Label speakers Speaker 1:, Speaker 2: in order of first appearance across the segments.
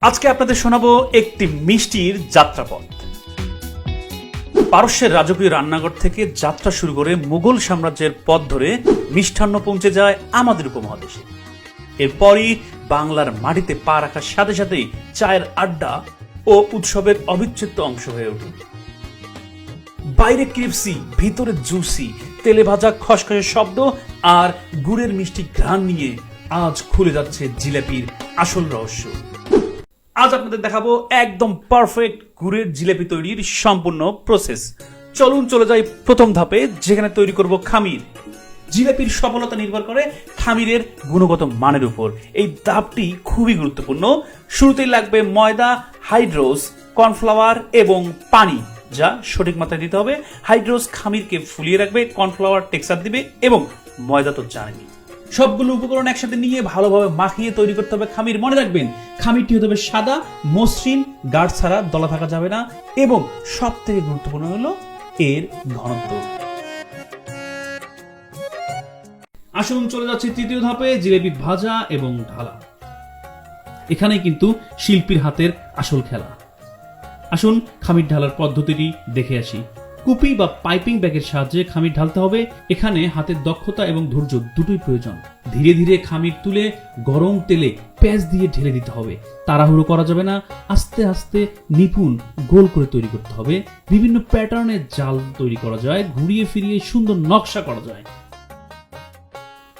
Speaker 1: আজকে আপনাদের শোনাবো একটি মিষ্টির যাত্রাপথ। পারস্যের রাজকীয় রান্নাঘর থেকে যাত্রা শুরু করে মুঘল সাম্রাজ্যের পথ ধরে মিষ্টান্ন পৌঁছে যায় আমাদের উপমহাদেশে। এরপরই বাংলার মাটিতে পা রাখার সাথে সাথেই চায়ের আড্ডা ও উৎসবের অবিচ্ছেদ্য অংশ হয়ে ওঠে। বাইরে ক্রিপসি, ভিতরে জুসি, তেলে ভাজা খসখসে শব্দ আর গুড়ের মিষ্টি ঘ্রাণ নিয়ে আজ খুলে যাচ্ছে জিলাপির আসল রহস্য। আজ আপনাদের দেখাবো একদম পারফেক্ট গুড়ের জিলাপি তৈরির সম্পূর্ণ প্রসেস। চলুন চলে যাই প্রথম ধাপে, যেখানে তৈরি করব খামির। জিলাপির সফলতা নির্ভর করে খামিরের গুণগত মানের উপর। এই ধাপটি খুবই গুরুত্বপূর্ণ। শুরুতেই লাগবে ময়দা, হাইড্রোস, কর্নফ্লাওয়ার এবং পানি, যা সঠিক মাত্রায় দিতে হবে। হাইড্রোস খামিরকে ফুলিয়ে রাখবে, কর্নফ্লাওয়ার টেক্সচার দিবে এবং ময়দা তো জানেনি। সবগুলো উপকরণ একসাথে নিয়ে ভালোভাবে মাখিয়ে তৈরি করতে হবে খামির। মনে রাখবেন, খামিরটি হতে হবে সাদা, মসৃণ, গাঢ় ছাড়া দলা থাকা যাবে না এবং সব থেকে গুরুত্বপূর্ণ হলো এর ঘনত্ব। আসুন চলে যাচ্ছে তৃতীয় ধাপে, জিলাপি ভাজা এবং ঢালা। এখানে কিন্তু শিল্পীর হাতের আসল খেলা। আসুন খামির ঢালার পদ্ধতিটি দেখে আসি। কুপি বা পাইপিং ব্যাগের সাহায্যে খামির ঢালতে হবে। এখানে হাতের দক্ষতা এবং ধৈর্য দুটোই প্রয়োজন। ধীরে ধীরে খামির তুলে গরম তেলে পেঁয়াজ দিয়ে ঢেলে দিতে হবে। তাড়াহুড়ো করা যাবে না, আস্তে আস্তে নিপুণ গোল করে তৈরি করতে হবে। বিভিন্ন প্যাটার্নের জাল তৈরি করা যায়, ঘুরিয়ে ফিরিয়ে সুন্দর নকশা করা যায়।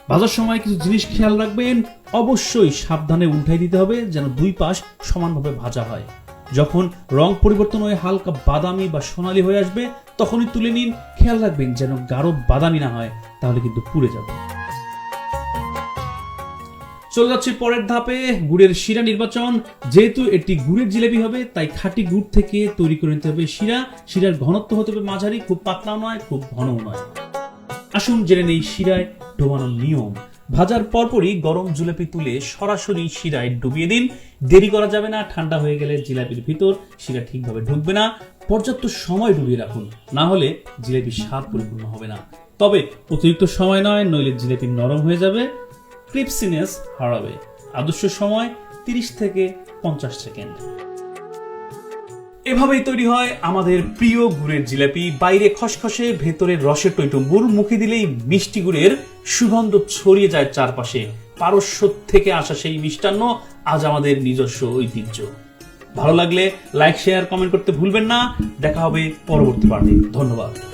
Speaker 1: ভাজার সময় কিছু জিনিস খেয়াল রাখবেন। অবশ্যই সাবধানে উল্টাই দিতে হবে, যেন দুই পাশ সমানভাবে ভাজা হয়। যখন রং পরিবর্তন হয়ে হালকা বাদামি বা সোনালী হয়ে আসবে, তখনই তুলে নিন। খেয়াল রাখবেন যেন গাঢ় বাদামি না হয়, তাহলে কিন্তু পুড়ে যাবে। চলে যাচ্ছি পরের ধাপে, গুড়ের শিরা নির্বাচন। যেহেতু এটি গুড়ের জিলাপি হবে, তাই খাঁটি গুড় থেকে তৈরি করে নিতে হবে শিরা। শিরার ঘনত্ব হতে হবে মাঝারি, খুব পাতলাও নয়, খুব ঘনও নয়। আসুন জেনে নেই শিরায় ডোবানোর নিয়ম। ভাজার পরপরই গরম জিলাপি তুলে সরাসরি শিরায় ডুবিয়ে দিন। দেরি করা যাবে না, ঠান্ডা হয়ে গেলে জিলাপির ভিতর শিরা ঠিকভাবে ঢুকবে না। পর্যাপ্ত সময় ডুবিয়ে রাখুন, না হলে জিলাপির স্বাদ পরিপূর্ণ হবে না। তবে অতিরিক্ত সময় নয়, নইলে জিলাপি নরম হয়ে যাবে, ক্রিপসিনেস হারাবে। আদর্শ সময় 30 থেকে 50 সেকেন্ড। এভাবেই তৈরি হয় আমাদের প্রিয় গুড়ের জিলাপি। বাইরে খসখসে, ভেতরে রসের টইটুম্বুর। মুখে দিলেই মিষ্টি গুড়ের সুগন্ধ ছড়িয়ে যায় চারপাশে। পারস্য থেকে আসা সেই মিষ্টান্ন আজ আমাদের নিজস্ব ঐতিহ্য। ভালো লাগলে লাইক, শেয়ার, কমেন্ট করতে ভুলবেন না। দেখা হবে পরবর্তী পার্টে। ধন্যবাদ।